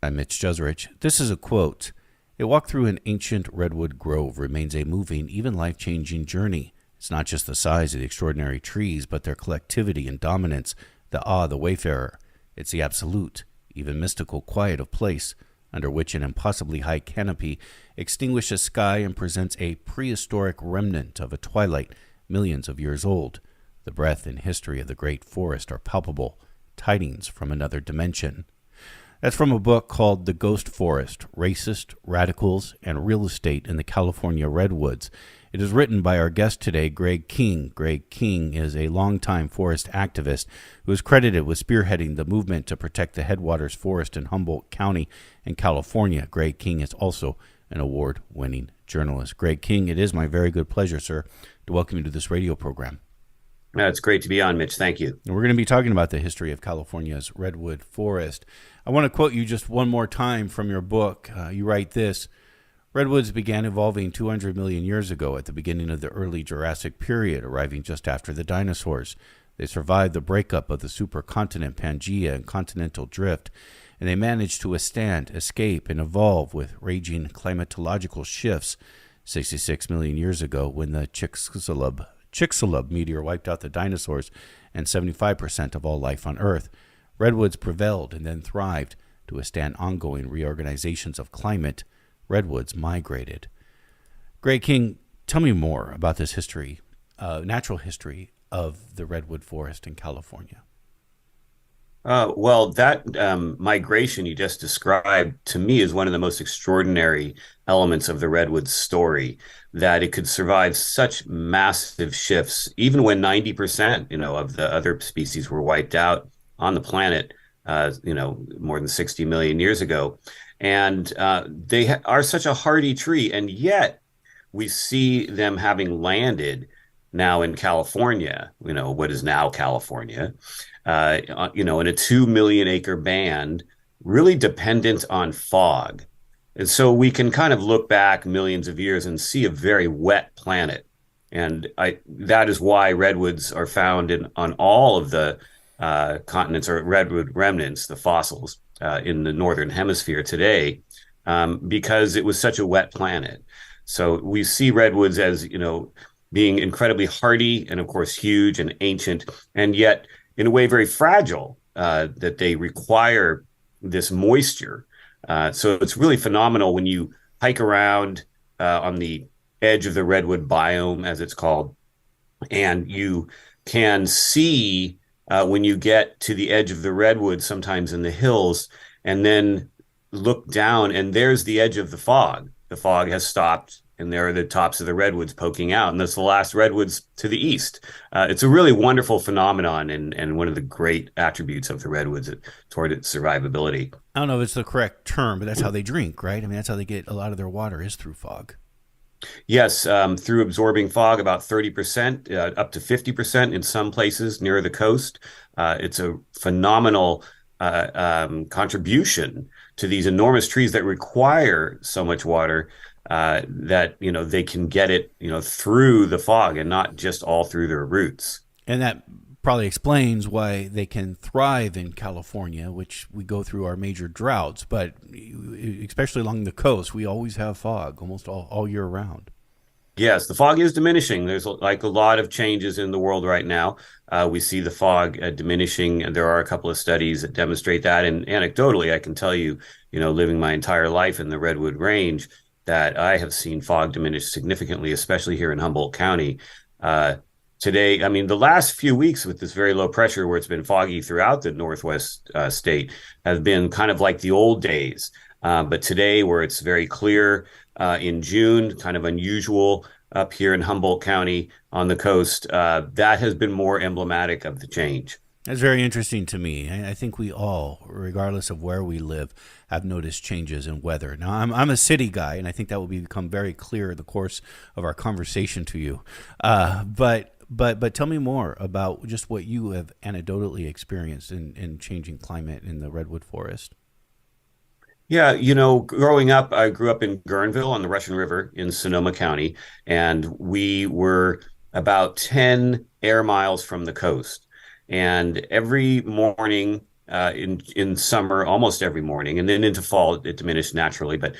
I'm Mitch Jeserich. This is a quote. A walk through an ancient redwood grove remains a moving, even life-changing journey. It's not just the size of the extraordinary trees, but their collectivity and dominance, the awe of the wayfarer. It's the absolute, even mystical quiet of place, under which an impossibly high canopy extinguishes sky and presents a prehistoric remnant of a twilight millions of years old. The breadth and history of the great forest are palpable, tidings from another dimension. That's from a book called The Ghost Forest, Racist, Radicals, and Real Estate in the California Redwoods. It is written by our guest today, Greg King. Greg King is a longtime forest activist who is credited with spearheading the movement to protect the Headwaters Forest in Humboldt County in California. Greg King is also an award-winning journalist. Greg King, it is my very good pleasure, sir, to welcome you to this radio program. It's great to be on, Mitch. Thank you. And we're going to be talking about the history of California's redwood forest. I want to quote you just one more time from your book. You write this: redwoods began evolving 200 million years ago at the beginning of the early Jurassic period, arriving just after the dinosaurs. They survived the breakup of the supercontinent Pangaea and continental drift, and they managed to withstand, escape, and evolve with raging climatological shifts 66 million years ago when the Chicxulub meteor wiped out the dinosaurs and 75% of all life on Earth. Redwoods prevailed and then thrived to withstand ongoing reorganizations of climate. Redwoods migrated. Greg King, tell me more about this history, natural history of the redwood forest in California. That migration you just described to me is one of the most extraordinary elements of the redwood story, that it could survive such massive shifts, even when 90%, of the other species were wiped out on the planet, more than 60 million years ago. And they are such a hardy tree, and yet we see them having landed now in California, what is now California, in a 2 million acre band, really dependent on fog. And so we can kind of look back millions of years and see a very wet planet. And that is why redwoods are found on all of the continents, or redwood remnants, the fossils, in the northern hemisphere today, because it was such a wet planet. So we see redwoods as, being incredibly hardy and, of course, huge and ancient, and yet in a way very fragile, that they require this moisture. So it's really phenomenal when you hike around on the edge of the redwood biome, as it's called, and you can see when you get to the edge of the redwood, sometimes in the hills, and then look down, and there's the edge of the fog. The fog has stopped, and there are the tops of the redwoods poking out, and that's the last redwoods to the east. It's a really wonderful phenomenon, and one of the great attributes of the redwoods toward its survivability. I don't know if it's the correct term, but that's how they drink, right? I mean, that's how they get a lot of their water, is through fog. Yes, through absorbing fog, about 30%, up to 50% in some places near the coast. It's a phenomenal contribution to these enormous trees that require so much water, that they can get it through the fog and not just all through their roots. And that probably explains why they can thrive in California, which we go through our major droughts. But especially along the coast, we always have fog almost all year round. Yes, the fog is diminishing. There's like a lot of changes in the world right now. We see the fog diminishing, and there are a couple of studies that demonstrate that. And anecdotally, I can tell you, living my entire life in the Redwood Range, that I have seen fog diminish significantly, especially here in Humboldt County. Today, I mean, the last few weeks with this very low pressure, where it's been foggy throughout the Northwest state, have been kind of like the old days. But today, where it's very clear in June, kind of unusual up here in Humboldt County on the coast, that has been more emblematic of the change. That's very interesting to me. I think we all, regardless of where we live, have noticed changes in weather. Now, I'm a city guy, and I think that will become very clear in the course of our conversation to you. But tell me more about just what you have anecdotally experienced in changing climate in the redwood forest. Yeah, growing up, I grew up in Guerneville on the Russian River in Sonoma County, and we were about 10 air miles from the coast. And every morning in summer almost every morning, and then into fall it diminished naturally. But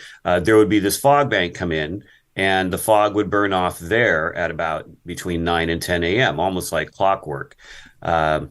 there would be this fog bank come in, and the fog would burn off there at about between 9 and 10 a.m., almost like clockwork. Uh,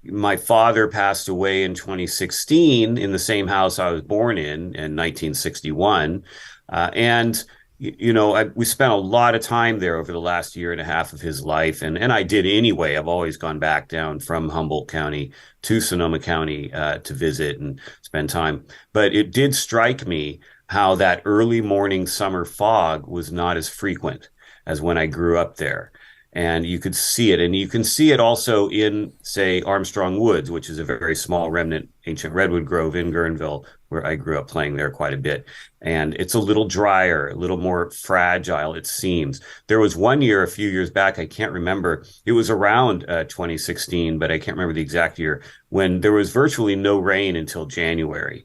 my father passed away in 2016 in the same house I was born in 1961. And we spent a lot of time there over the last year and a half of his life, and I did anyway. I've always gone back down from Humboldt County to Sonoma County to visit and spend time. But it did strike me how that early morning summer fog was not as frequent as when I grew up there. And you could see it. And you can see it also in, say, Armstrong Woods, which is a very small remnant ancient redwood grove in Guerneville, where I grew up playing there quite a bit. And it's a little drier, a little more fragile, it seems. There was one year, a few years back, I can't remember. It was around 2016, but I can't remember the exact year, when there was virtually no rain until January.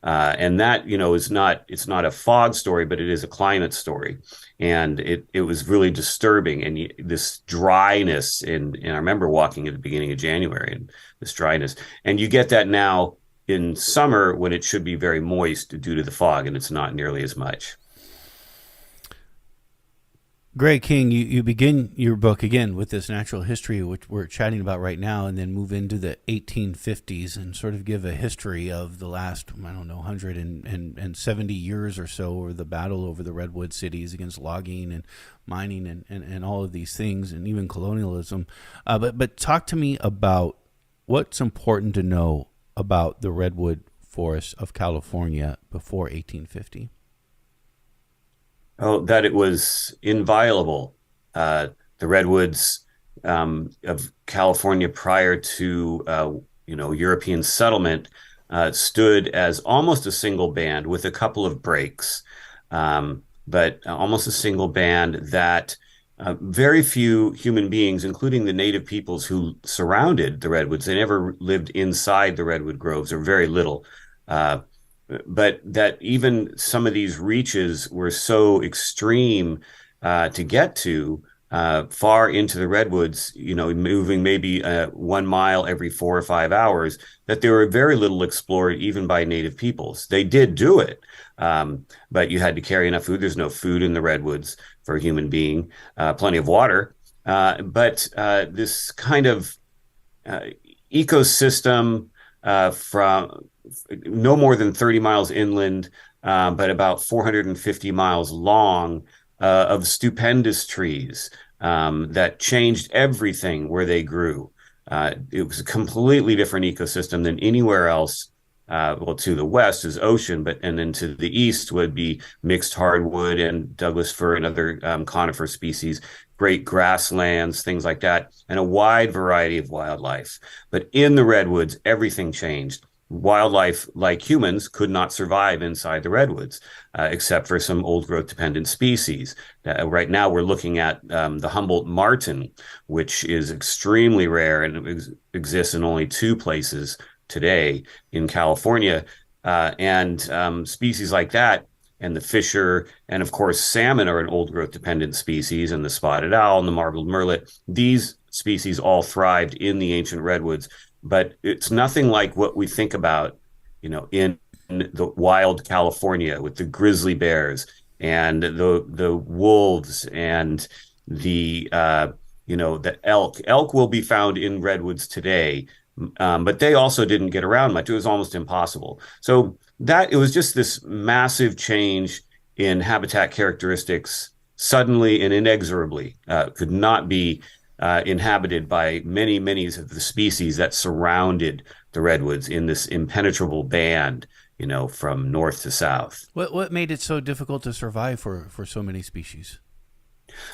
And that, it's not a fog story, but it is a climate story. And it was really disturbing. And this dryness, and I remember walking at the beginning of January, and this dryness. And you get that now in summer when it should be very moist due to the fog, and it's not nearly as much. Greg King, you begin your book again with this natural history, which we're chatting about right now, and then move into the 1850s and sort of give a history of the last, I don't know, 170 years or so, or the battle over the redwood cities against logging and mining and all of these things, and even colonialism. But talk to me about what's important to know about the redwood forests of California before 1850. Oh, that it was inviolable. The redwoods of California prior to European settlement stood as almost a single band with a couple of breaks, but almost a single band that very few human beings, including the native peoples who surrounded the redwoods, they never lived inside the redwood groves, or very little. But that even some of these reaches were so extreme to get to far into the redwoods, moving maybe 1 mile every 4 or 5 hours, that they were very little explored even by native peoples. They did do it, but you had to carry enough food. There's no food in the redwoods for a human being, plenty of water. But this kind of ecosystem from no more than 30 miles inland, but about 450 miles long, of stupendous trees that changed everything where they grew. It was a completely different ecosystem than anywhere else. Well, to the west is ocean, and then to the east would be mixed hardwood and Douglas fir and other conifer species, great grasslands, things like that, and a wide variety of wildlife. But in the redwoods, everything changed. Wildlife, like humans, could not survive inside the redwoods, except for some old growth dependent species. Right now, we're looking at the Humboldt marten, which is extremely rare and exists in only 2 places today in California. And species like that, and the fisher, and of course, salmon are an old growth dependent species, and the spotted owl and the marbled murrelet. These species all thrived in the ancient redwoods. But it's nothing like what we think about, in the wild California with the grizzly bears and the wolves and the elk. Elk will be found in redwoods today, but they also didn't get around much. It was almost impossible. So it was just this massive change in habitat characteristics, suddenly and inexorably, could not be inhabited by many, many of the species that surrounded the redwoods in this impenetrable band, from north to south. What made it so difficult to survive for so many species?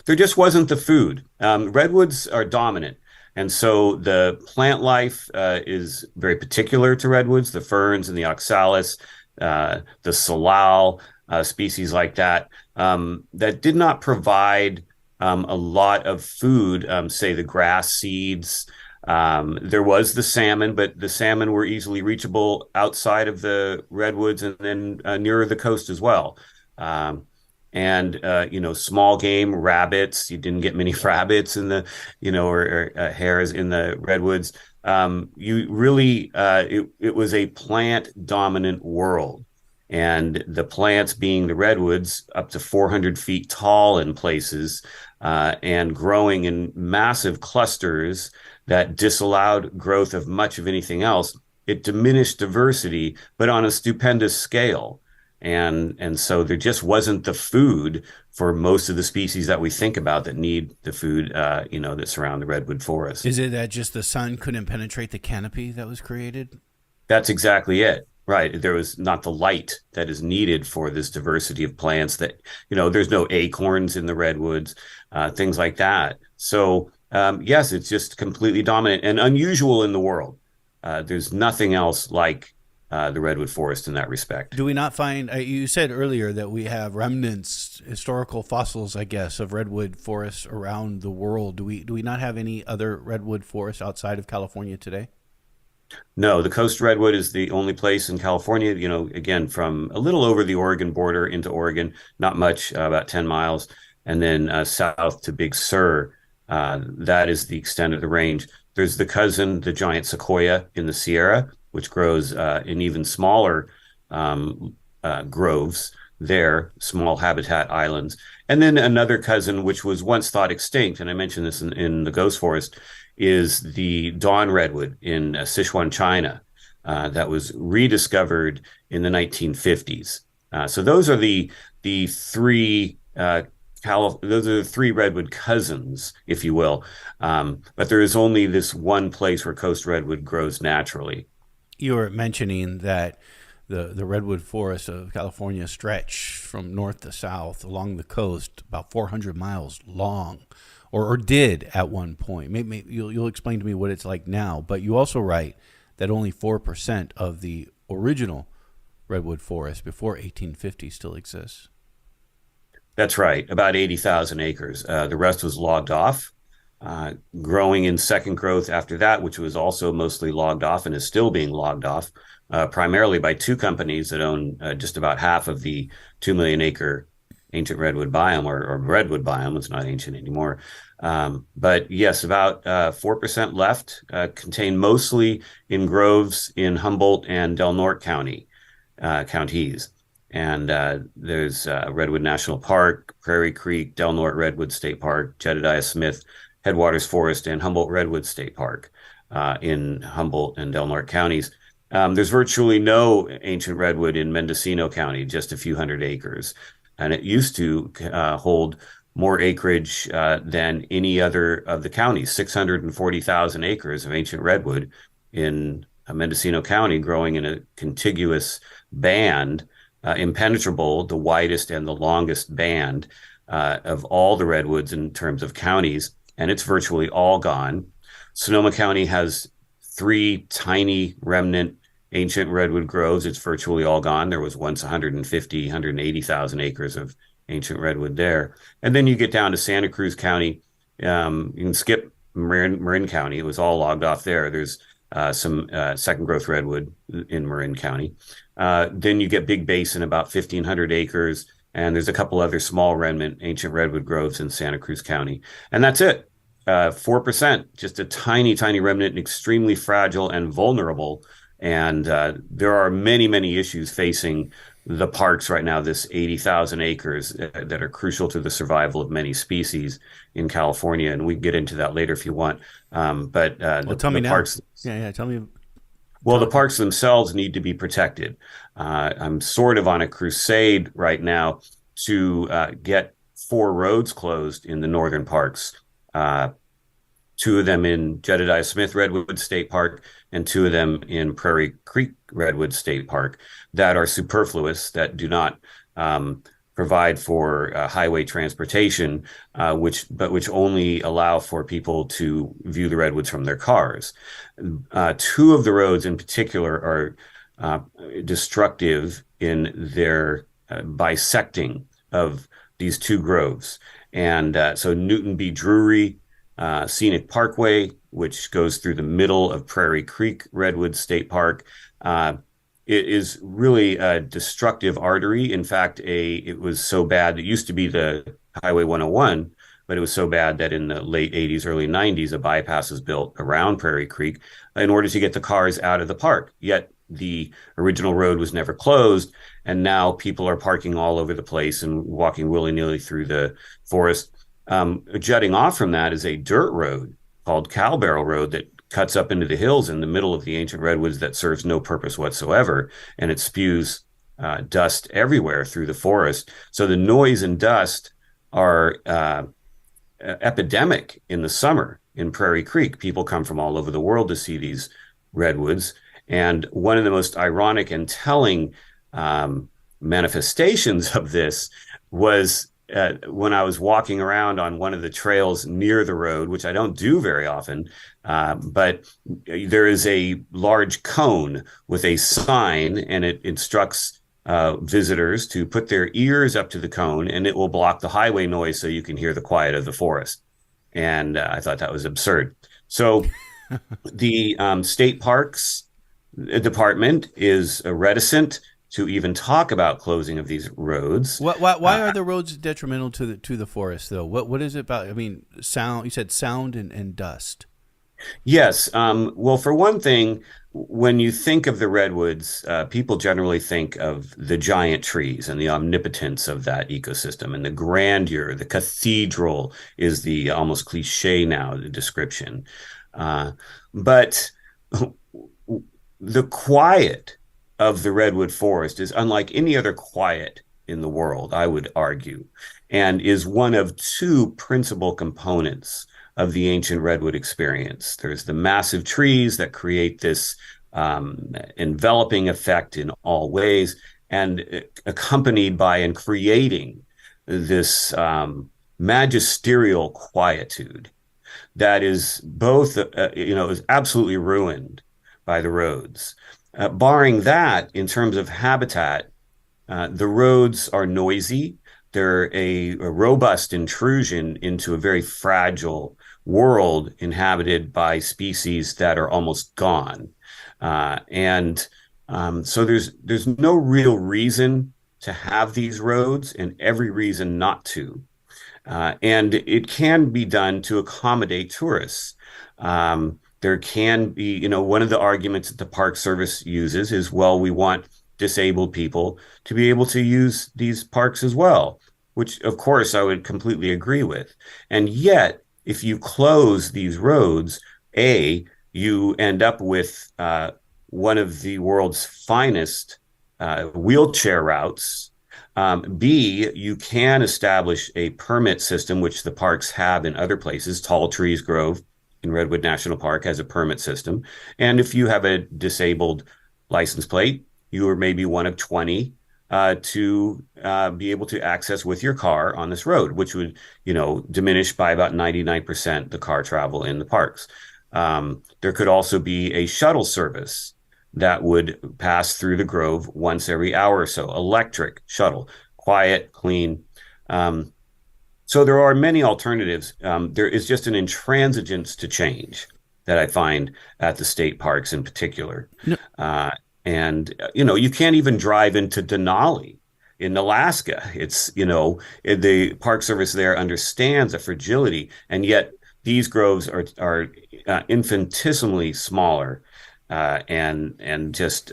There just wasn't the food. Redwoods are dominant. And so the plant life is very particular to redwoods, the ferns and the oxalis, the salal, species like that, that did not provide a lot of food, say the grass seeds. There was the salmon, but the salmon were easily reachable outside of the redwoods and then nearer the coast as well. And small game, rabbits. You didn't get many rabbits in the, or hares in the redwoods. you really it was a plant dominant world, and the plants being the redwoods up to 400 feet tall in places, and growing in massive clusters that disallowed growth of much of anything else. It diminished diversity, but on a stupendous scale. And so there just wasn't the food for most of the species that we think about that need the food, that surround the redwood forest. Is it that just the sun couldn't penetrate the canopy that was created? That's exactly it. Right. There was not the light that is needed for this diversity of plants that, there's no acorns in the redwoods, things like that. So, yes, it's just completely dominant and unusual in the world. There's nothing else like the redwood forest in that respect. Do we not find, you said earlier that we have remnants, historical fossils, I guess, of redwood forests around the world. Do we not have any other redwood forests outside of California today? No, the coast redwood is the only place in California, again, from a little over the Oregon border into Oregon, not much, about 10 miles, and then south to Big Sur. That is the extent of the range. There's the cousin, the giant sequoia in the Sierra, which grows in even smaller groves there, small habitat islands. And then another cousin, which was once thought extinct, and I mentioned this in the Ghost Forest, is the dawn redwood in Sichuan, China, that was rediscovered in the 1950s. So those are the three those are the three redwood cousins, if you will. But there is only this one place where coast redwood grows naturally. You were mentioning that the redwood forests of California stretch from north to south along the coast, about 400 miles long, or did at one point. Maybe you'll explain to me what it's like now. But you also write that only 4% of the original redwood forest before 1850 still exists. That's right, about 80,000 acres. The rest was logged off, growing in second growth after that, which was also mostly logged off and is still being logged off, primarily by two companies that own just about half of the 2 million acre ancient redwood biome, or redwood biome. It's not ancient anymore. But yes, about 4% left, contained mostly in groves in Humboldt and Del Norte counties. And there's Redwood National Park, Prairie Creek, Del Norte Redwood State Park, Jedediah Smith, Headwaters Forest, and Humboldt Redwood State Park in Humboldt and Del Norte counties. There's virtually no ancient redwood in Mendocino County, just a few hundred acres. And it used to hold more acreage than any other of the counties, 640,000 acres of ancient redwood in Mendocino County, growing in a contiguous band, impenetrable, the widest and the longest band of all the redwoods in terms of counties, and it's virtually all gone. Sonoma County has three tiny remnant ancient redwood groves. It's virtually all gone. There was once 150, 180,000 acres of ancient redwood there. And then you get down to Santa Cruz County. You can skip Marin County. It was all logged off there. There's some second growth redwood in Marin County. Then you get Big Basin, about 1,500 acres. And there's a couple other small remnant ancient redwood groves in Santa Cruz County. And that's it. 4%, just a tiny, tiny remnant, and extremely fragile and vulnerable. And there are many, many issues facing the parks right now, this 80,000 acres that are crucial to the survival of many species in California. And we can get into that later if you want. Well, tell me the now. parks, Yeah, tell me. well, the parks themselves need to be protected. I'm sort of on a crusade right now to get 4 roads closed in the northern parks. 2 of them in Jedediah Smith Redwood State Park and 2 of them in Prairie Creek Redwood State Park that are superfluous, that do not provide for highway transportation, which only allow for people to view the redwoods from their cars. 2 of the roads in particular are destructive in their bisecting of these 2 groves. And so Newton B. Drury Scenic Parkway, which goes through the middle of Prairie Creek Redwood State Park, it is really a destructive artery. In fact, it was so bad, it used to be the Highway 101, but it was so bad that in the late 80s, early 90s, a bypass was built around Prairie Creek in order to get the cars out of the park. Yet the original road was never closed, and now people are parking all over the place and walking willy-nilly through the forest. Jutting off from that is a dirt road called Cowbarrel Road that cuts up into the hills in the middle of the ancient redwoods that serves no purpose whatsoever, and it spews dust everywhere through the forest. So the noise and dust are epidemic in the summer in Prairie Creek. People come from all over the world to see these redwoods. And one of the most ironic and telling manifestations of this was when I was walking around on one of the trails near the road, which I don't do very often, but there is a large cone with a sign, and it instructs visitors to put their ears up to the cone, and it will block the highway noise so you can hear the quiet of the forest. And I thought that was absurd. So the state parks department is reticent to even talk about closing of these roads. Why are the roads detrimental to the forest, though? What is it about? I mean, sound. You said sound and dust. Yes. Well, for one thing, when you think of the redwoods, people generally think of the giant trees and the omnipotence of that ecosystem and the grandeur. The cathedral is the almost cliche now, the description. But the quiet of the redwood forest is unlike any other quiet in the world, I would argue, and is one of two principal components of the ancient redwood experience. There's the massive trees that create this enveloping effect in all ways, and accompanied by and creating this magisterial quietude that is both, is absolutely ruined by the roads. Barring that, in terms of habitat, the roads are noisy. They're a robust intrusion into a very fragile world inhabited by species that are almost gone. So there's no real reason to have these roads and every reason not to. And it can be done to accommodate tourists. There can be, one of the arguments that the Park Service uses is, well, we want disabled people to be able to use these parks as well, which of course I would completely agree with. And yet, if you close these roads, you end up with one of the world's finest wheelchair routes. B, you can establish a permit system, which the parks have in other places. Tall Trees Grove in Redwood National Park has a permit system. And if you have a disabled license plate, you are maybe one of 20 to be able to access with your car on this road, which would, diminish by about 99% the car travel in the parks. There could also be a shuttle service that would pass through the Grove once every hour or so. Electric shuttle, quiet, clean. So there are many alternatives. There is just an intransigence to change that I find at the state parks in particular. No. You can't even drive into Denali in Alaska. It's, the Park Service there understands the fragility, and yet these groves are infinitesimally smaller and just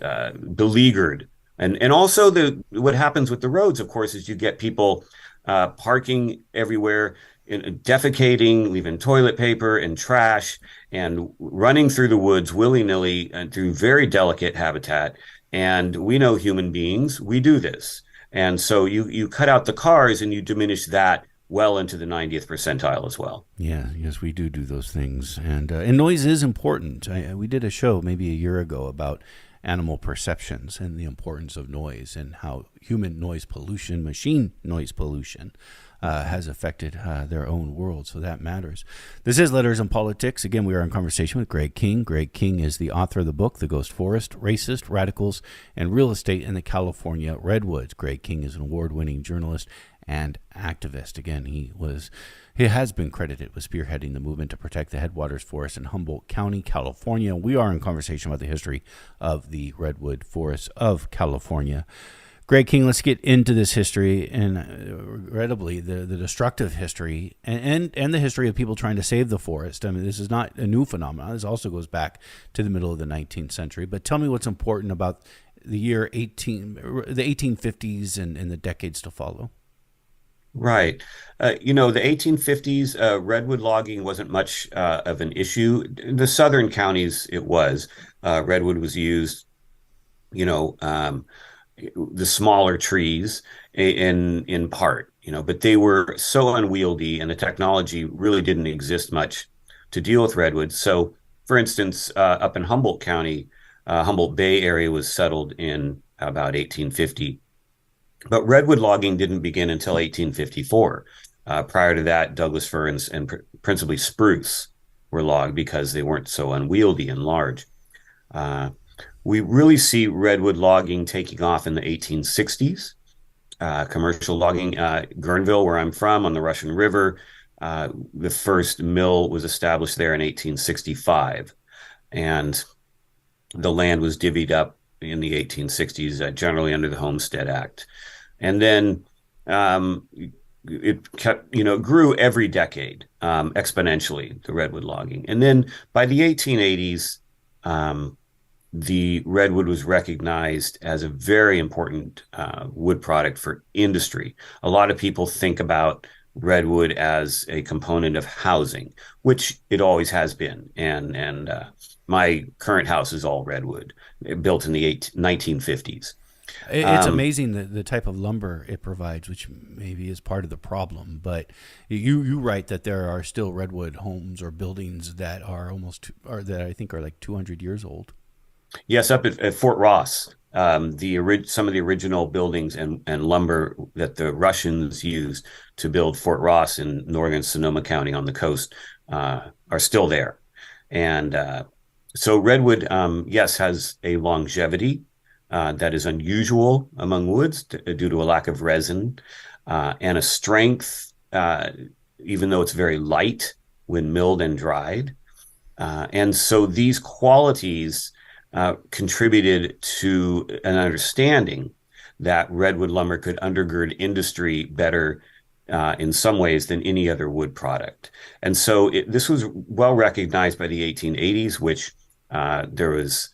beleaguered. And also what happens with the roads, of course, is you get people parking everywhere, defecating, leaving toilet paper and trash, and running through the woods willy-nilly and through very delicate habitat. And we know human beings, we do this. And so you cut out the cars and you diminish that well into the 90th percentile as well. Yeah, yes, we do those things. And noise is important. We did a show maybe a year ago about animal perceptions and the importance of noise and how human noise pollution, machine noise pollution, has affected their own world. So that matters. This is Letters and Politics. Again, we are in conversation with Greg King. Greg King is the author of the book, The Ghost Forest, Racist, Radicals, and Real Estate in the California Redwoods. Greg King is an award-winning journalist and activist. Again, he has been credited with spearheading the movement to protect the Headwaters Forest in Humboldt County, California. We are in conversation about the history of the redwood forests of California. Greg King, let's get into this history and regrettably the destructive history and the history of people trying to save the forest. I mean, this is not a new phenomenon. This also goes back to the middle of the 19th century. But tell me what's important about the 1850s and the decades to follow. Right. The 1850s, redwood logging wasn't much of an issue. The southern counties, it was. Redwood was used, you know, the smaller trees in part, but they were so unwieldy and the technology really didn't exist much to deal with redwoods. So, for instance, up in Humboldt County, Humboldt Bay area was settled in about 1850. But redwood logging didn't begin until 1854. Prior to that, Douglas fir and principally spruce were logged because they weren't so unwieldy and large. We really see redwood logging taking off in the 1860s. Commercial logging, Guerneville, where I'm from, on the Russian River, the first mill was established there in 1865. And the land was divvied up in the 1860s, generally under the Homestead Act. And then it kept, grew every decade exponentially, the redwood logging. And then by the 1880s, the redwood was recognized as a very important wood product for industry. A lot of people think about redwood as a component of housing, which it always has been. And my current house is all redwood, built in the 1950s. It's amazing the type of lumber it provides, which maybe is part of the problem. But you write that there are still redwood homes or buildings that that I think are like 200 years old. Yes, up at Fort Ross, some of the original buildings and lumber that the Russians used to build Fort Ross in northern Sonoma County on the coast are still there. And so redwood, yes, has a longevity that is unusual among woods due to a lack of resin and a strength, even though it's very light when milled and dried. And so these qualities contributed to an understanding that redwood lumber could undergird industry better in some ways than any other wood product. And so this was well recognized by the 1880s, which there was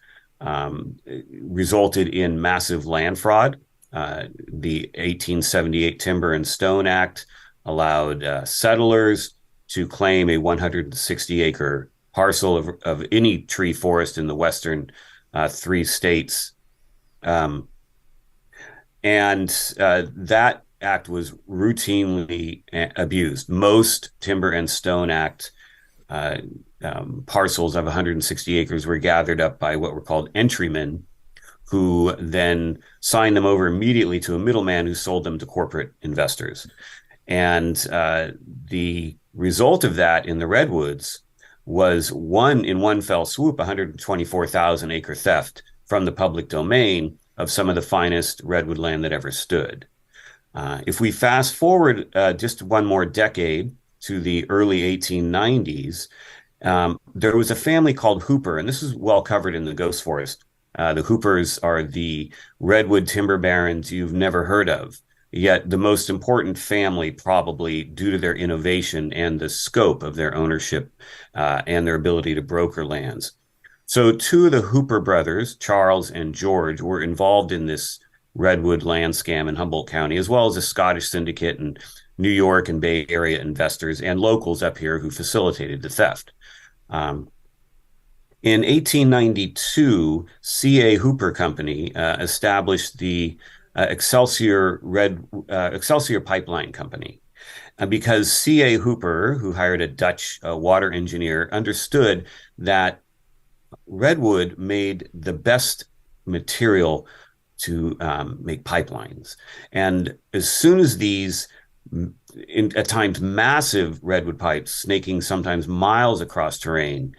resulted in massive land fraud. The 1878 Timber and Stone Act allowed settlers to claim a 160-acre parcel of any tree forest in the western three states. And that act was routinely abused. Most Timber and Stone Act parcels of 160 acres were gathered up by what were called entrymen, who then signed them over immediately to a middleman who sold them to corporate investors. And the result of that in the redwoods was in one fell swoop, 124,000 acre theft from the public domain of some of the finest redwood land that ever stood. If we fast forward just one more decade to the early 1890s, there was a family called Hooper, and this is well covered in the Ghost Forest. The Hoopers are the redwood timber barons you've never heard of, yet the most important family probably due to their innovation and the scope of their ownership and their ability to broker lands. So two of the Hooper brothers, Charles and George, were involved in this redwood land scam in Humboldt County, as well as a Scottish syndicate and New York and Bay Area investors and locals up here who facilitated the theft. In 1892, C.A. Hooper Company established the Excelsior Pipeline Company, because C.A. Hooper, who hired a Dutch water engineer, understood that redwood made the best material to make pipelines. And as soon as these, at times massive redwood pipes, snaking sometimes miles across terrain,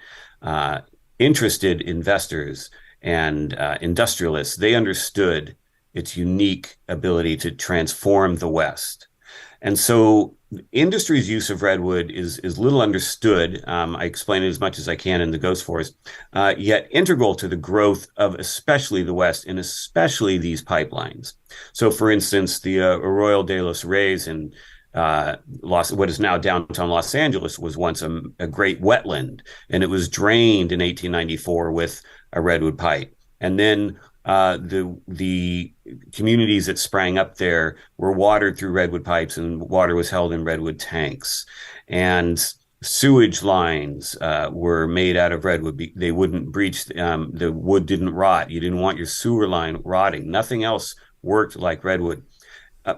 interested investors and industrialists, they understood its unique ability to transform the West. And so industry's use of redwood is little understood. I explain it as much as I can in the Ghost Forest, yet integral to the growth of especially the West and especially these pipelines. So, for instance, the Arroyo de los Reyes in what is now downtown Los Angeles was once a great wetland, and it was drained in 1894 with a redwood pipe. And then the communities that sprang up there were watered through redwood pipes, and water was held in redwood tanks. And sewage lines were made out of redwood. They wouldn't breach. The wood didn't rot. You didn't want your sewer line rotting. Nothing else worked like redwood.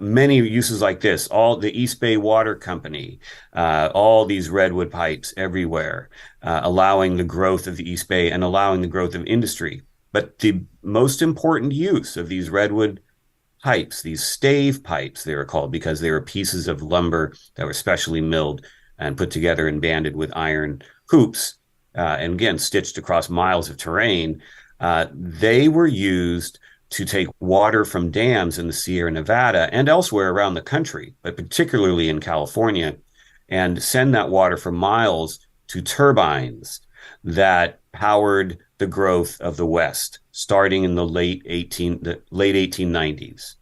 Many uses like this, all the East Bay Water Company, all these redwood pipes everywhere, allowing the growth of the East Bay and allowing the growth of industry. But the most important use of these redwood pipes, these stave pipes, they were called because they were pieces of lumber that were specially milled and put together and banded with iron hoops, and again, stitched across miles of terrain. They were used to take water from dams in the Sierra Nevada and elsewhere around the country, but particularly in California, and send that water for miles to turbines that powered the growth of the West, starting in the late 1890s.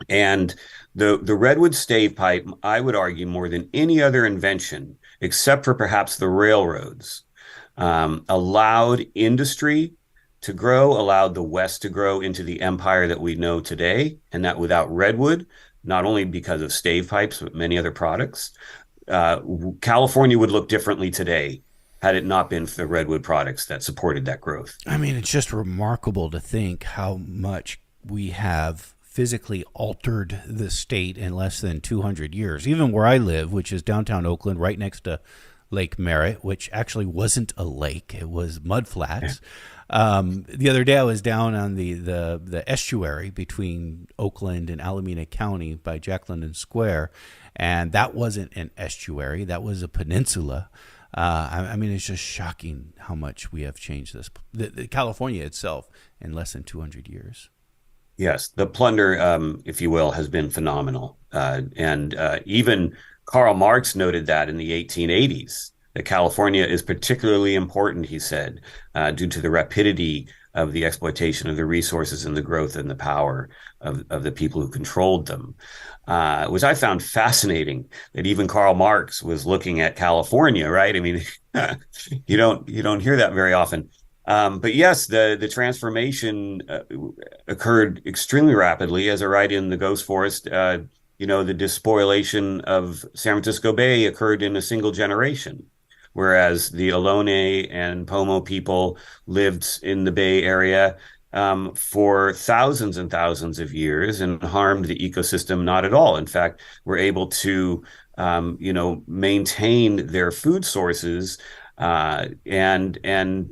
And the redwood stave pipe, I would argue, more than any other invention, except for perhaps the railroads, allowed industry to grow, allowed the West to grow into the empire that we know today, and that without redwood, not only because of stave pipes, but many other products, California would look differently today had it not been for the redwood products that supported that growth. I mean, it's just remarkable to think how much we have physically altered the state in less than 200 years. Even where I live, which is downtown Oakland, right next to Lake Merritt, which actually wasn't a lake, it was mud flats. The other day I was down on the estuary between Oakland and Alameda County by Jack London Square, and that wasn't an estuary, that was a peninsula. I mean, it's just shocking how much we have changed the California itself in less than 200 years. Yes, the plunder, if you will, has been phenomenal. And even Karl Marx noted that in the 1880s, that California is particularly important, he said, due to the rapidity of the exploitation of the resources and the growth and the power of the people who controlled them, which I found fascinating that even Karl Marx was looking at California, right? I mean, you don't hear that very often. But yes, the transformation occurred extremely rapidly. As I write in the Ghost Forest, the despoilation of San Francisco Bay occurred in a single generation, whereas the Ohlone and Pomo people lived in the Bay Area for thousands and thousands of years and harmed the ecosystem not at all. In fact, were able to, maintain their food sources and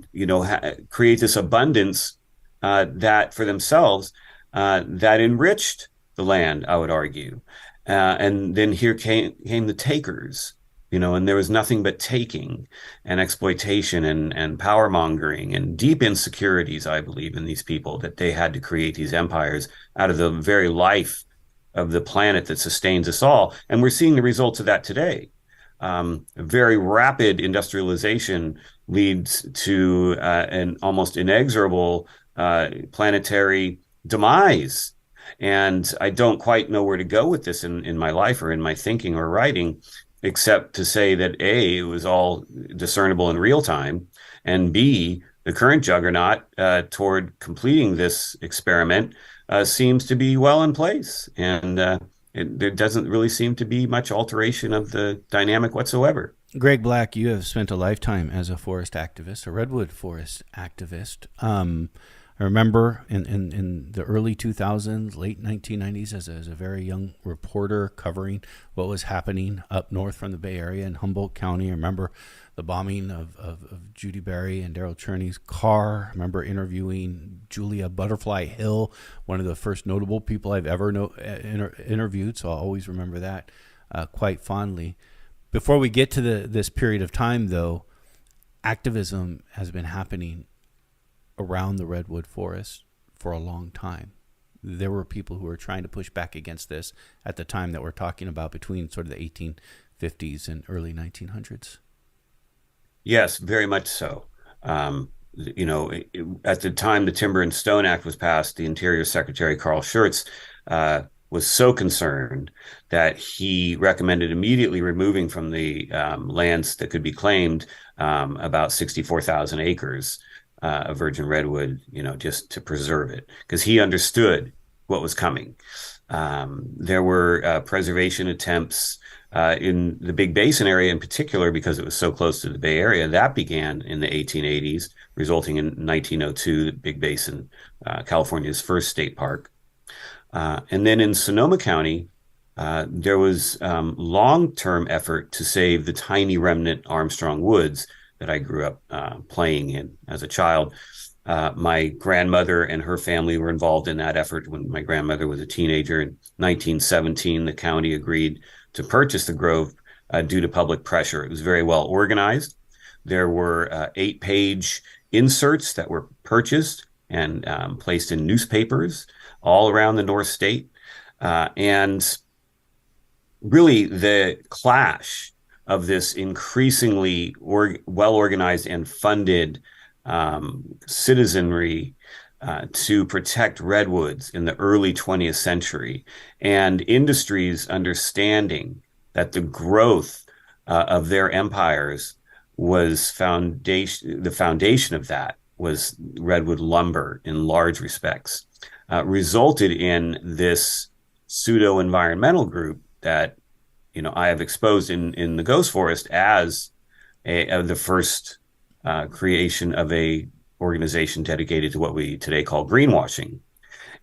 create this abundance that for themselves that enriched the land, I would argue. And then here came the takers, and there was nothing but taking and exploitation and power mongering and deep insecurities, I believe, in these people, that they had to create these empires out of the very life of the planet that sustains us all. And we're seeing the results of that today. Very rapid industrialization leads to an almost inexorable planetary demise. And I don't quite know where to go with this in my life or in my thinking or writing, except to say that A, it was all discernible in real time, and B, the current juggernaut toward completing this experiment seems to be well in place. And there doesn't really seem to be much alteration of the dynamic whatsoever. Greg Black, you have spent a lifetime as a forest activist, a redwood forest activist. I remember in the early 2000s, late 1990s, as a very young reporter covering what was happening up north from the Bay Area in Humboldt County. I remember the bombing of Judy Berry and Daryl Cherney's car. I remember interviewing Julia Butterfly Hill, one of the first notable people I've ever interviewed, so I'll always remember that quite fondly. Before we get to this period of time, though, activism has been happening around the redwood forest for a long time. there were people who were trying to push back against this at the time that we're talking about, between sort of the 1850s and early 1900s. Yes, very much so. At the time the Timber and Stone Act was passed, the Interior Secretary Carl Schurz was so concerned that he recommended immediately removing from the lands that could be claimed about 64,000 acres of virgin redwood, just to preserve it, because he understood what was coming. There were preservation attempts in the Big Basin area in particular, because it was so close to the Bay Area. That began in the 1880s, resulting in 1902, the Big Basin, California's first state park. And then in Sonoma County, there was long-term effort to save the tiny remnant Armstrong Woods that I grew up playing in as a child. My grandmother and her family were involved in that effort when my grandmother was a teenager. In 1917, the county agreed to purchase the grove due to public pressure. It was very well organized. There were 8-page inserts that were purchased and placed in newspapers all around the North State. And really, the clash of this increasingly well-organized and funded citizenry to protect redwoods in the early 20th century, and industries understanding that the growth of their empires was the foundation of that was redwood lumber in large respects, resulted in this pseudo-environmental group that I have exposed in the Ghost Forest as the first creation of a organization dedicated to what we today call greenwashing,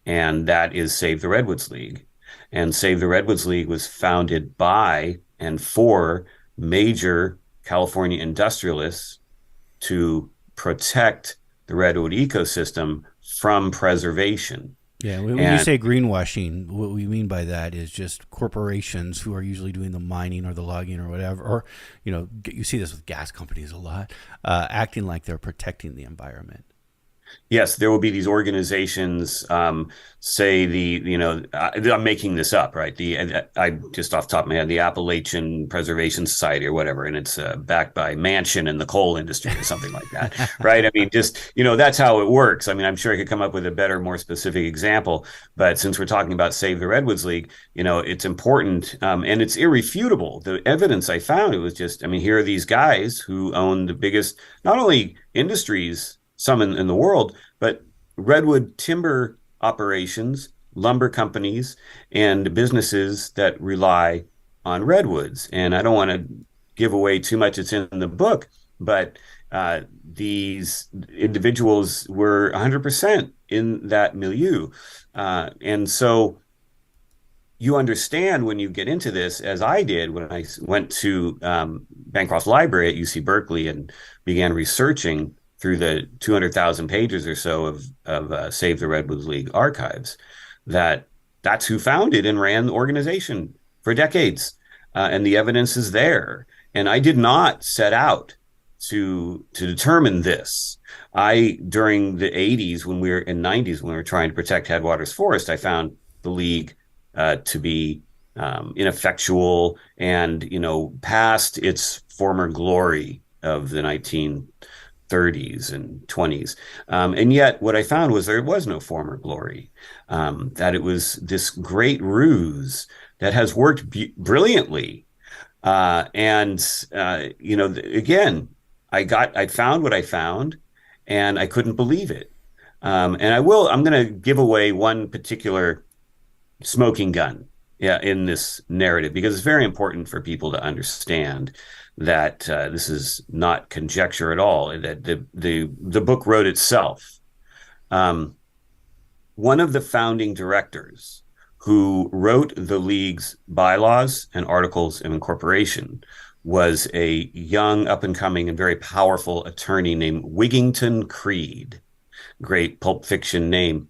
and that is Save the Redwoods League. And Save the Redwoods League was founded by and for major California industrialists to protect the redwood ecosystem from preservation. Yeah, when you say greenwashing, what we mean by that is just corporations who are usually doing the mining or the logging or whatever, or you see this with gas companies a lot, acting like they're protecting the environment. Yes, there will be these organizations, say I'm making this up, right? I just off the top of my head, the Appalachian Preservation Society or whatever, and it's backed by Mansion and the coal industry or something like that, right? I mean, just, that's how it works. I mean, I'm sure I could come up with a better, more specific example, but since we're talking about Save the Redwoods League, it's important, and it's irrefutable. The evidence I found, it was just, here are these guys who own the biggest, not only industries, some in the world, but redwood timber operations, lumber companies, and businesses that rely on redwoods. And I don't want to give away too much that's in the book, but these individuals were 100% in that milieu. And so you understand when you get into this, as I did when I went to Bancroft Library at UC Berkeley and began researching through the 200,000 pages or so of Save the Redwoods League archives, that's who founded and ran the organization for decades. And the evidence is there. And I did not set out to determine this. During the 80s, when we were in 90s, when we were trying to protect Headwaters Forest, I found the League to be ineffectual and, past its former glory of the 1930s and 20s. And yet what I found was there was no former glory, that it was this great ruse that has worked brilliantly. Again, I found what I found and I couldn't believe it. I'm going to give away one particular smoking gun, in this narrative, because it's very important for people to understand that this is not conjecture at all, that the book wrote itself. One of the founding directors who wrote the League's bylaws and articles of incorporation was a young, up-and-coming, and very powerful attorney named Wigington Creed. Great Pulp Fiction name.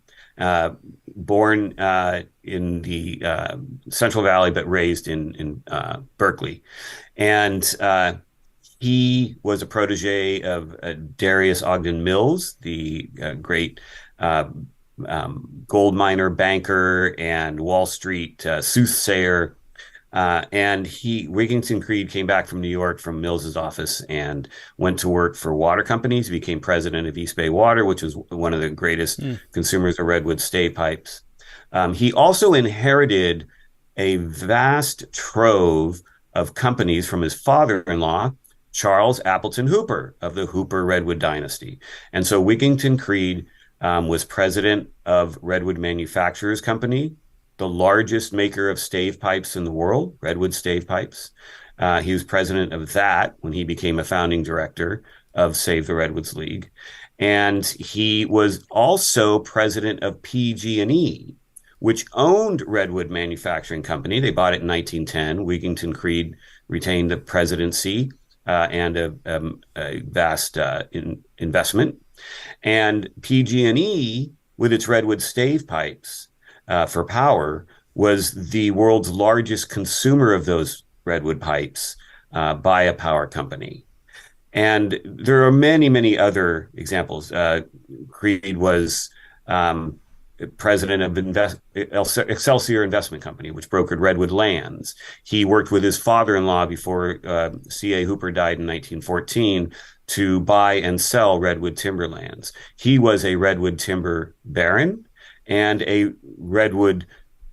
Born in the Central Valley, but raised in Berkeley. And he was a protege of Darius Ogden Mills, the great gold miner, banker, and Wall Street soothsayer. And Wigington Creed came back from New York from Mills's office and went to work for water companies. He became president of East Bay Water, which was one of the greatest Mm. consumers of redwood stave pipes. He also inherited a vast trove of companies from his father-in-law, Charles Appleton Hooper of the Hooper Redwood dynasty. And so Wigington Creed was president of Redwood Manufacturers Company, the largest maker of stave pipes in the world, redwood stave pipes. He was president of that when he became a founding director of Save the Redwoods League. And he was also president of PG&E, which owned Redwood Manufacturing Company. They bought it in 1910. Wigington Creed retained the presidency and a vast investment. And PG&E, with its redwood stave pipes for power, was the world's largest consumer of those redwood pipes by a power company. And there are many, many other examples. Creed was president of Excelsior Investment Company, which brokered redwood lands. He worked with his father-in-law before C.A. Hooper died in 1914 to buy and sell redwood timberlands. He was a redwood timber baron and a redwood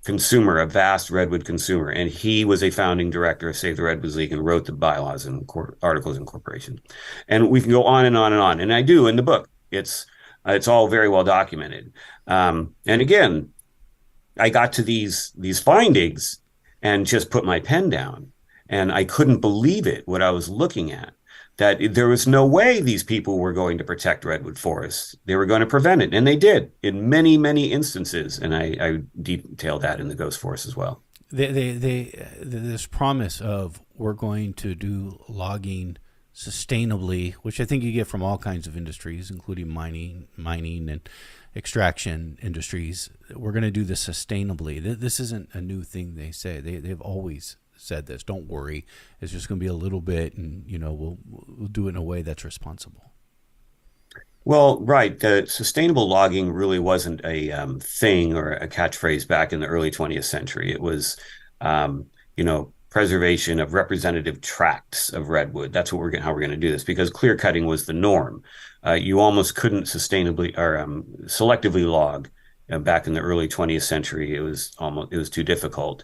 consumer, a vast redwood consumer. And he was a founding director of Save the Redwoods League and wrote the bylaws and articles of incorporation. And we can go on and on and on. And I do in the book. It's all very well documented. And again, I got to these findings and just put my pen down. And I couldn't believe it, what I was looking at, that there was no way these people were going to protect redwood forests. They were going to prevent it. And they did in many, many instances. And I detailed that in the Ghost Forest as well. This promise of we're going to do logging sustainably, which I think you get from all kinds of industries, including mining and extraction industries. We're going to do this sustainably. This isn't a new thing they say. They've always said this. Don't worry. It's just going to be a little bit, and we'll do it in a way that's responsible. Well, right. The sustainable logging really wasn't a thing or a catchphrase back in the early 20th century. It was, preservation of representative tracts of redwood. That's how we're going to do this, because clear cutting was the norm. You almost couldn't sustainably or selectively log back in the early 20th century. It was too difficult.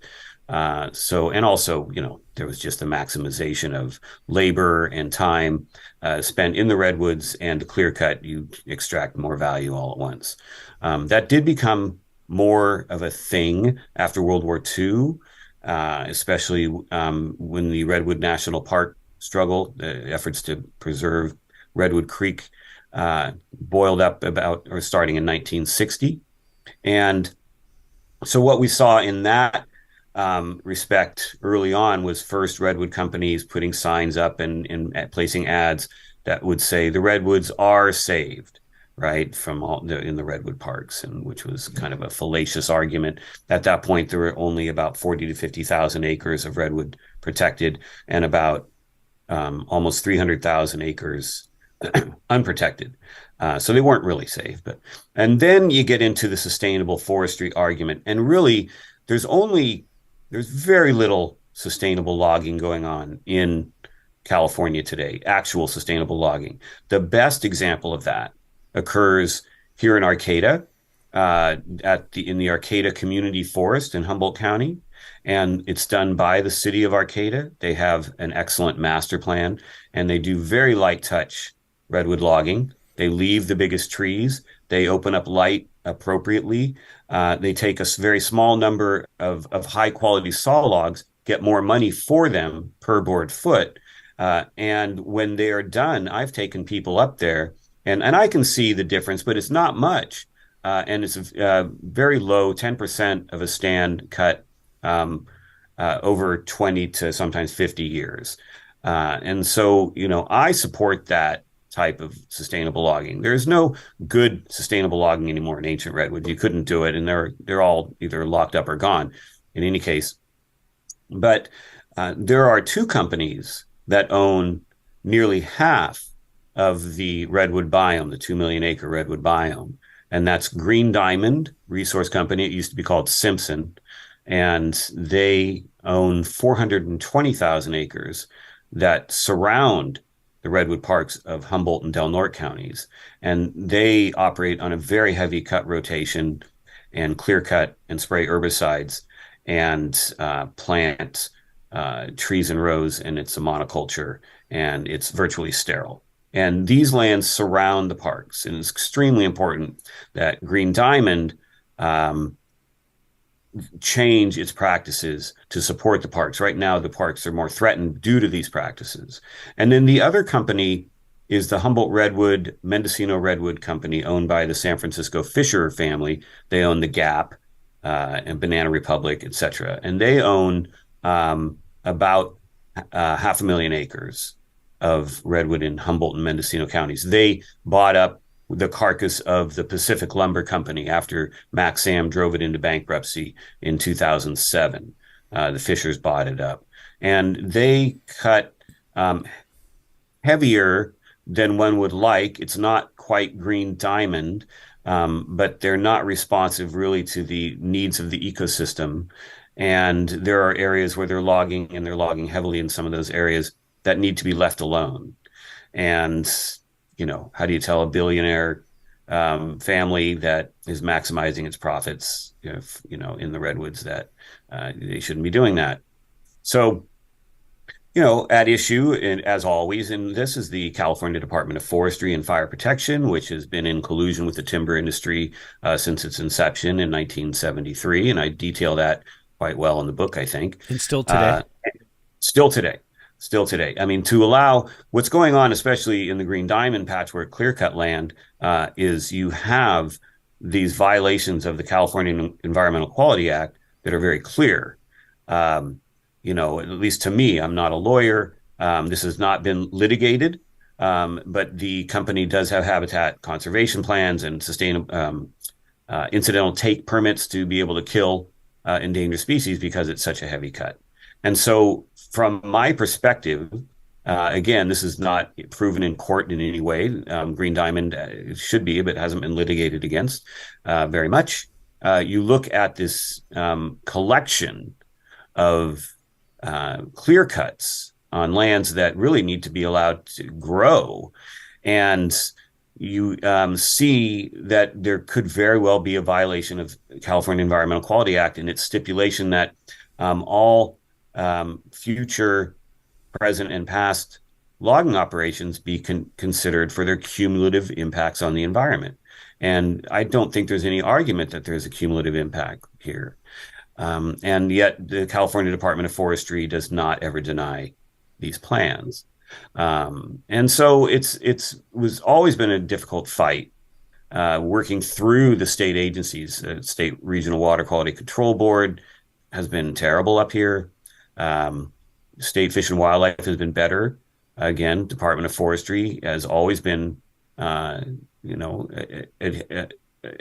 And also, there was just a maximization of labor and time spent in the redwoods, and to clear cut, you extract more value all at once. That did become more of a thing after World War II, especially when the Redwood National Park struggle, the efforts to preserve Redwood Creek boiled up starting in 1960. And so what we saw in that respect early on was first redwood companies putting signs up and placing ads that would say the redwoods are saved, right, from in the redwood parks, and which was kind of a fallacious argument. At that point, there were only about 40 to 50,000 acres of redwood protected, and about almost 300,000 acres unprotected. So they weren't really safe. And then you get into the sustainable forestry argument, and really, there's very little sustainable logging going on in California today, actual sustainable logging. The best example of that occurs here in Arcata, in the Arcata Community Forest in Humboldt County. And it's done by the city of Arcata. They have an excellent master plan, and they do very light touch redwood logging. They leave the biggest trees. They open up light appropriately. They take a very small number of high quality saw logs, get more money for them per board foot. And when they are done, I've taken people up there, and I can see the difference, but it's not much. And it's very low, 10% of a stand cut over 20 to sometimes 50 years. And so, I support that type of sustainable logging. There's no good sustainable logging anymore in ancient redwood. You couldn't do it, and they're all either locked up or gone in any case. But there are two companies that own nearly half of the redwood biome, the 2 million acre redwood biome. and that's Green Diamond Resource Company. It used to be called Simpson, and they own 420,000 acres that surround the redwood parks of Humboldt and Del Norte counties. And they operate on a very heavy cut rotation and clear cut and spray herbicides and plant trees in rows. And it's a monoculture and it's virtually sterile. And these lands surround the parks. And it's extremely important that Green Diamond change its practices to support the parks. Right now, the parks are more threatened due to these practices. And then the other company is the Humboldt Redwood, Mendocino Redwood Company, owned by the San Francisco Fisher family. They own the Gap and Banana Republic, et cetera. And they own about 500,000 acres of redwood in Humboldt and Mendocino counties. They bought up the carcass of the Pacific Lumber Company after Mac Sam drove it into bankruptcy in 2007. The Fishers bought it up, and they cut heavier than one would like. It's not quite Green Diamond, but they're not responsive really to the needs of the ecosystem. And there are areas where they're logging, and they're logging heavily in some of those areas that need to be left alone. And how do you tell a billionaire family that is maximizing its profits, if, in the redwoods, that they shouldn't be doing that? So, at issue, and as always, and this is the California Department of Forestry and Fire Protection, which has been in collusion with the timber industry since its inception in 1973. And I detail that quite well in the book, I think. And still today? Still today. Still today. I mean, to allow what's going on, especially in the Green Diamond patchwork clear-cut land, is you have these violations of the California Environmental Quality Act that are very clear. At least to me, I'm not a lawyer. This has not been litigated, but the company does have habitat conservation plans and incidental take permits to be able to kill endangered species because it's such a heavy cut. And so from my perspective, again, this is not proven in court in any way. Green Diamond should be, but hasn't been litigated against very much. You look at this collection of clear cuts on lands that really need to be allowed to grow. And you see that there could very well be a violation of California Environmental Quality Act and its stipulation that all future, present, and past logging operations be considered for their cumulative impacts on the environment. And I don't think there's any argument that there's a cumulative impact here. And yet the California Department of Forestry does not ever deny these plans. And so it was always been a difficult fight working through the state agencies. State Regional Water Quality Control Board has been terrible up here. State Fish and Wildlife has been better. Again, Department of Forestry has always been, it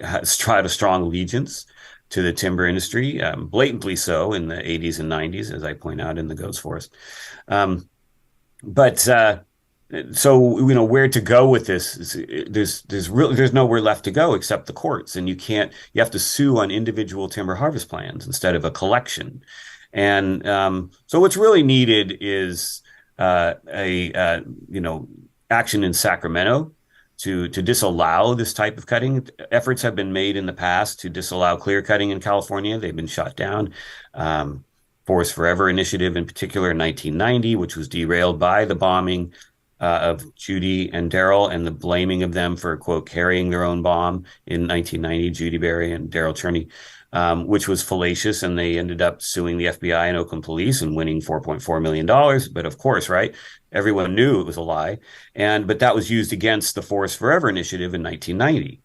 has tried a strong allegiance to the timber industry, blatantly so in the 80s and 90s, as I point out in the Ghost Forest. So where to go with this? There's nowhere left to go except the courts, and you have to sue on individual timber harvest plans instead of a collection. And so what's really needed is action in Sacramento to disallow this type of cutting. Efforts have been made in the past to disallow clear cutting in California. They've been shot down. Forest Forever initiative in particular in 1990, which was derailed by the bombing of Judy and Daryl and the blaming of them for, quote, carrying their own bomb in 1990, Judy Berry and Daryl Cherney, which was fallacious. And they ended up suing the FBI and Oakland police and winning $4.4 million. But of course, right, everyone knew it was a lie. But that was used against the Forest Forever initiative in 1990.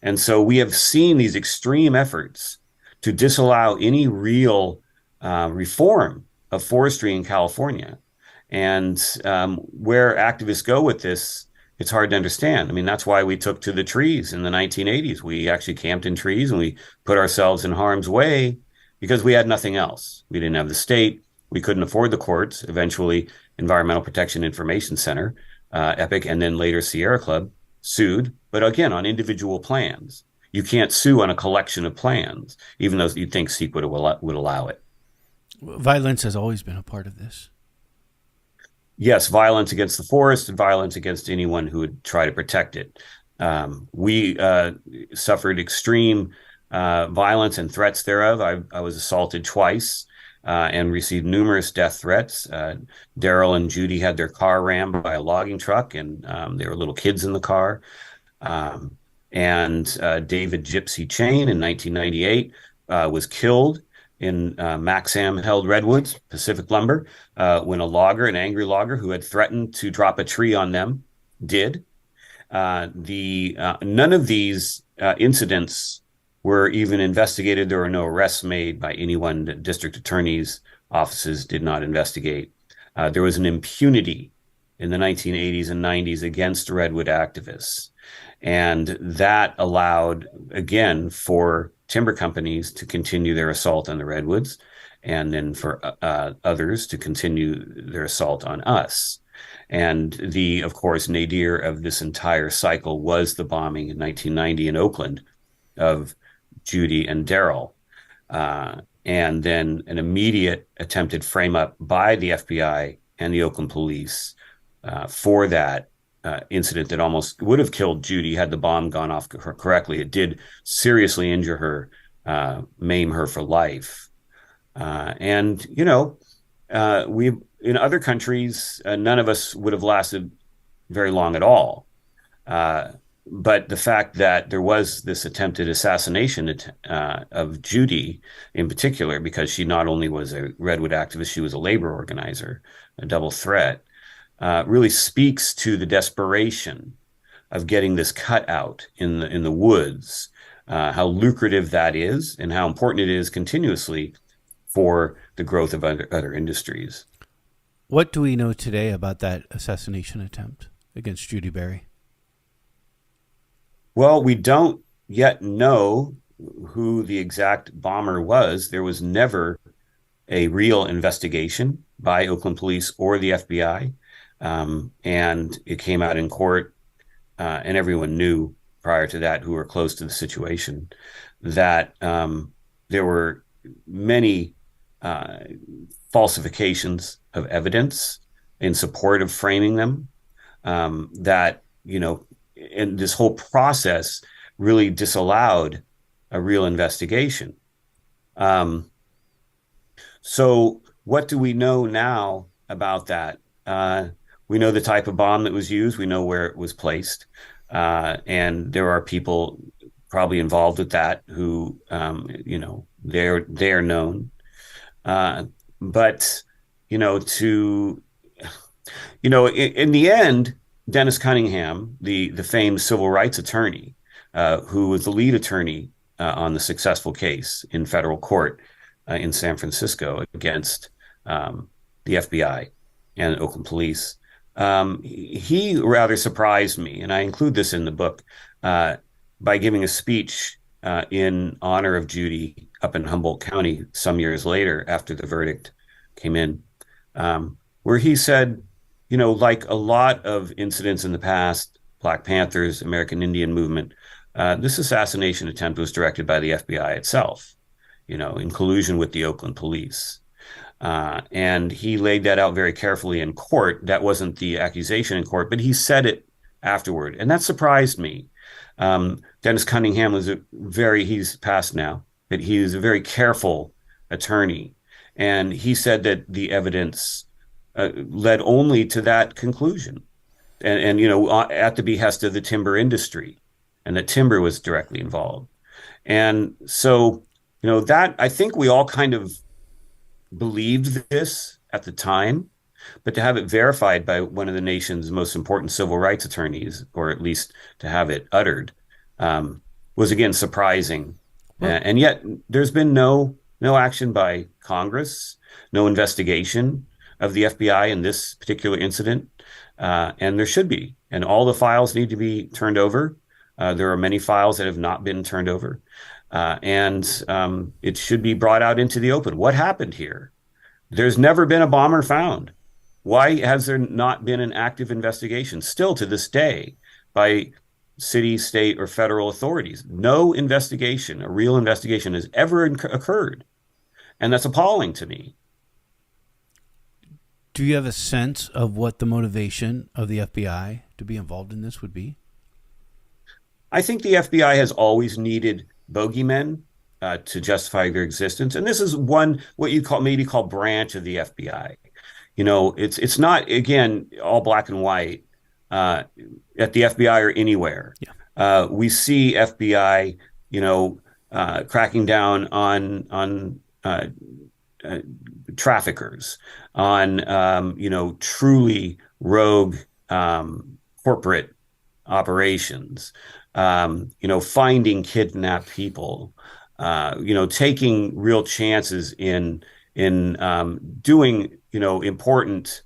And so we have seen these extreme efforts to disallow any real reform of forestry in California. And where activists go with this, it's hard to understand. I mean, that's why we took to the trees in the 1980s. We actually camped in trees and we put ourselves in harm's way because we had nothing else. We didn't have the state. We couldn't afford the courts. Eventually, Environmental Protection Information Center, EPIC, and then later Sierra Club sued, but again, on individual plans. You can't sue on a collection of plans, even though you'd think SEEK would allow it. Violence has always been a part of this. Yes, violence against the forest and violence against anyone who would try to protect it. We suffered extreme violence and threats thereof. I was assaulted twice and received numerous death threats. Daryl and Judy had their car rammed by a logging truck, and there were little kids in the car. And David Gypsy Chain in 1998 was killed in Maxam held Redwoods, Pacific Lumber, when an angry logger who had threatened to drop a tree on them did. None of these incidents were even investigated. There were no arrests made by anyone. The district attorney's offices did not investigate. There was an impunity in the 1980s and 90s against redwood activists. And that allowed, again, for timber companies to continue their assault on the redwoods, and then for others to continue their assault on us. And of course, nadir of this entire cycle was the bombing in 1990 in Oakland of Judy and Daryl. And then an immediate attempted frame up by the FBI and the Oakland police for that incident that almost would have killed Judy had the bomb gone off correctly. It did seriously injure her, maim her for life. And, we in other countries, none of us would have lasted very long at all. But the fact that there was this attempted assassination of Judy in particular, because she not only was a redwood activist, she was a labor organizer, a double threat, really speaks to the desperation of getting this cut out in the woods, how lucrative that is and how important it is continuously for the growth of other industries. What do we know today about that assassination attempt against Judy Berry? Well, we don't yet know who the exact bomber was. There was never a real investigation by Oakland police or the FBI. And it came out in court, and everyone knew prior to that, who were close to the situation, that there were many falsifications of evidence in support of framing them, and this whole process really disallowed a real investigation. So what do we know now about that? We know the type of bomb that was used. We know where it was placed. And there are people probably involved with that who, they're known. But, in the end, Dennis Cunningham, the famed civil rights attorney, who was the lead attorney on the successful case in federal court in San Francisco against the FBI and Oakland police, he rather surprised me, and I include this in the book, by giving a speech in honor of Judy up in Humboldt County some years later after the verdict came in, where he said, like a lot of incidents in the past, Black Panthers, American Indian movement, this assassination attempt was directed by the FBI itself, in collusion with the Oakland police. And he laid that out very carefully in court. That wasn't the accusation in court, but he said it afterward. And that surprised me. Dennis Cunningham was he's passed now, but he was a very careful attorney. And he said that the evidence led only to that conclusion. And at the behest of the timber industry, and that timber was directly involved. And so, that I think we all kind of believed this at the time, but to have it verified by one of the nation's most important civil rights attorneys, or at least to have it uttered, was again surprising. Well, and yet there's been no action by Congress, no investigation of the FBI in this particular incident, and there should be. And all the files need to be turned over. There are many files that have not been turned over. And it should be brought out into the open. What happened here? There's never been a bomber found. Why has there not been an active investigation still to this day by city, state, or federal authorities. No investigation, a real investigation, has ever occurred. And that's appalling to me. Do you have a sense of what the motivation of the FBI to be involved in this would be? I think the FBI has always needed bogeymen to justify their existence. And this is one, what you call maybe call branch of the FBI. It's not, again, all black and white uh, at the FBI or anywhere. Yeah. We see FBI, cracking down on uh, traffickers, on truly rogue corporate operations, finding kidnapped people, taking real chances in doing important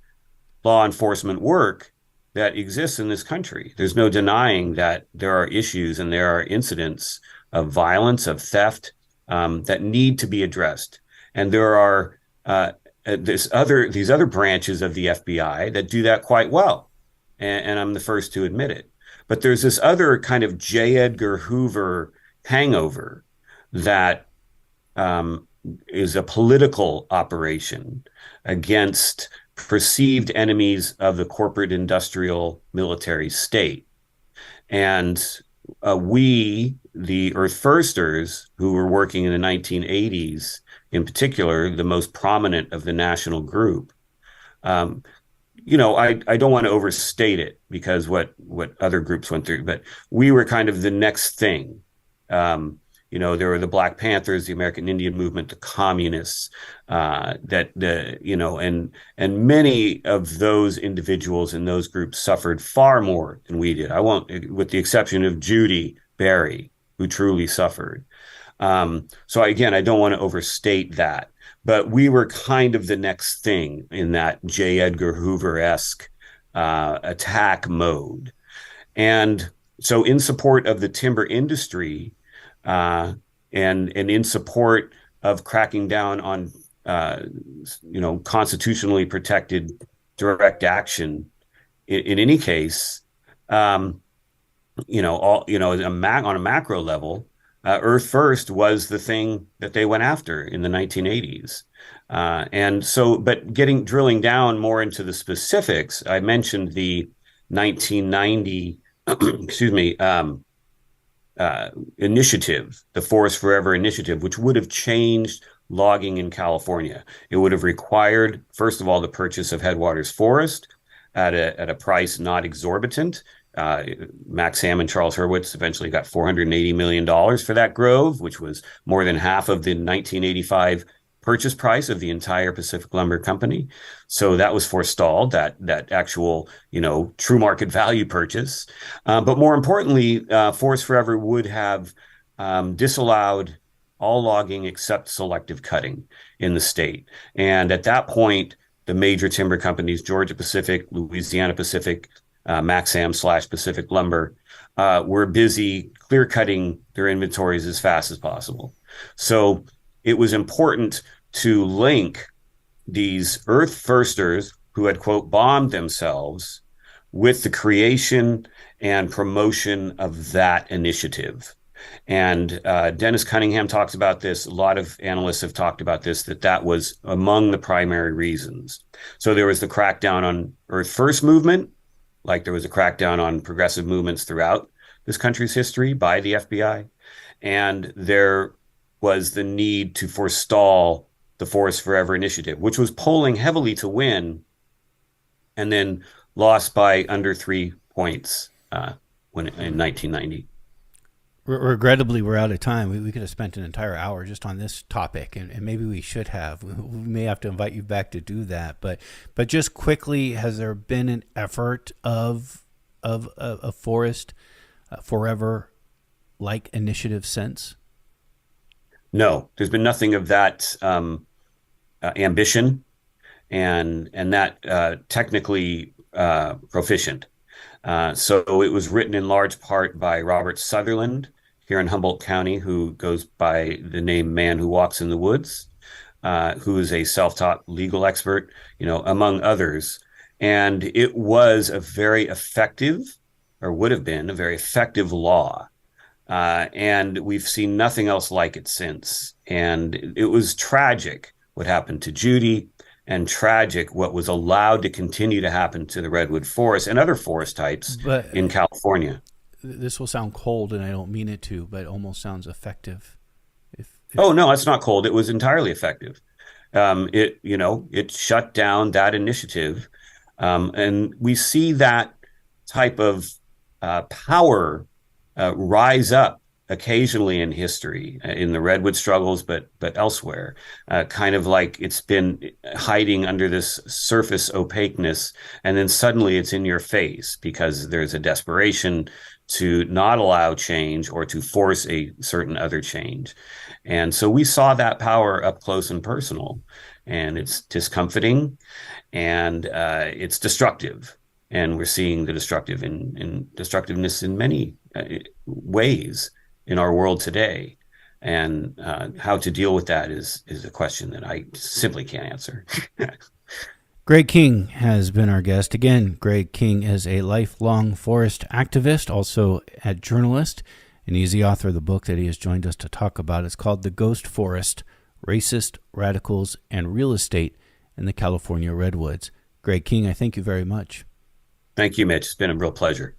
law enforcement work that exists in this country. There's no denying that there are issues and there are incidents of violence, of theft, that need to be addressed. And there are these other branches of the FBI that do that quite well, and I'm the first to admit it. But there's this other kind of J. Edgar Hoover hangover that is a political operation against perceived enemies of the corporate industrial military state. And we, the Earth Firsters, who were working in the 1980s, in particular, the most prominent of the national group, I don't want to overstate it because what other groups went through, but we were kind of the next thing. There were the Black Panthers, the American Indian Movement, the communists, and many of those individuals in those groups suffered far more than we did. I won't, with the exception of Judy Berry, who truly suffered. So again, I don't want to overstate that, but we were kind of the next thing in that J. Edgar Hoover-esque attack mode. And so in support of the timber industry, and in support of cracking down on constitutionally protected direct action in any case, on a macro level, Earth First was the thing that they went after in the 1980s. And so, but drilling down more into the specifics, I mentioned the 1990, excuse me, initiative, the Forest Forever initiative, which would have changed logging in California. It would have required, first of all, the purchase of Headwaters Forest at a price not exorbitant. Max Sam and Charles Hurwitz eventually got $480 million for that grove, which was more than half of the 1985 purchase price of the entire Pacific Lumber Company. So that was forestalled, that actual, true market value purchase. But more importantly, Forest Forever would have disallowed all logging except selective cutting in the state. And at that point, the major timber companies, Georgia Pacific, Louisiana Pacific, Maxam / Pacific Lumber, were busy clear cutting their inventories as fast as possible. So it was important to link these Earth Firsters who had, quote, bombed themselves with the creation and promotion of that initiative. And Dennis Cunningham talks about this. A lot of analysts have talked about this, that was among the primary reasons. So there was the crackdown on Earth First movement, like there was a crackdown on progressive movements throughout this country's history by the FBI. And there was the need to forestall the Forest Forever initiative, which was polling heavily to win and then lost by under 3 points in 1990. Regrettably, we're out of time. We could have spent an entire hour just on this topic, and maybe we should have. We may have to invite you back to do that. But just quickly, has there been an effort of a Forest Forever like initiative since? No, there's been nothing of that ambition and that technically proficient. So it was written in large part by Robert Sutherland here in Humboldt County, who goes by the name Man Who Walks in the Woods, who is a self-taught legal expert, among others. And it was a very effective or would have been, a very effective law. And we've seen nothing else like it since. And it was tragic what happened to Judy, and tragic what was allowed to continue to happen to the redwood forest and other forest types But in California. this will sound cold, and I don't mean it to, but it almost sounds effective. Oh no, it's not cold. It was entirely effective. It shut down that initiative, and we see that type of power rise up occasionally in history, in the redwood struggles, but elsewhere, kind of like it's been hiding under this surface opaqueness, and then suddenly it's in your face because there's a desperation to not allow change or to force a certain other change. And so we saw that power up close and personal, and it's discomforting, and it's destructive. And we're seeing the destructiveness in many ways in our world today. And how to deal with that is a question that I simply can't answer. Greg King has been our guest. Again, Greg King is a lifelong forest activist, also a journalist, and he's the author of the book that he has joined us to talk about. It's called The Ghost Forest, Racist, Radicals, and Real Estate in the California Redwoods. Greg King, I thank you very much. Thank you, Mitch. It's been a real pleasure.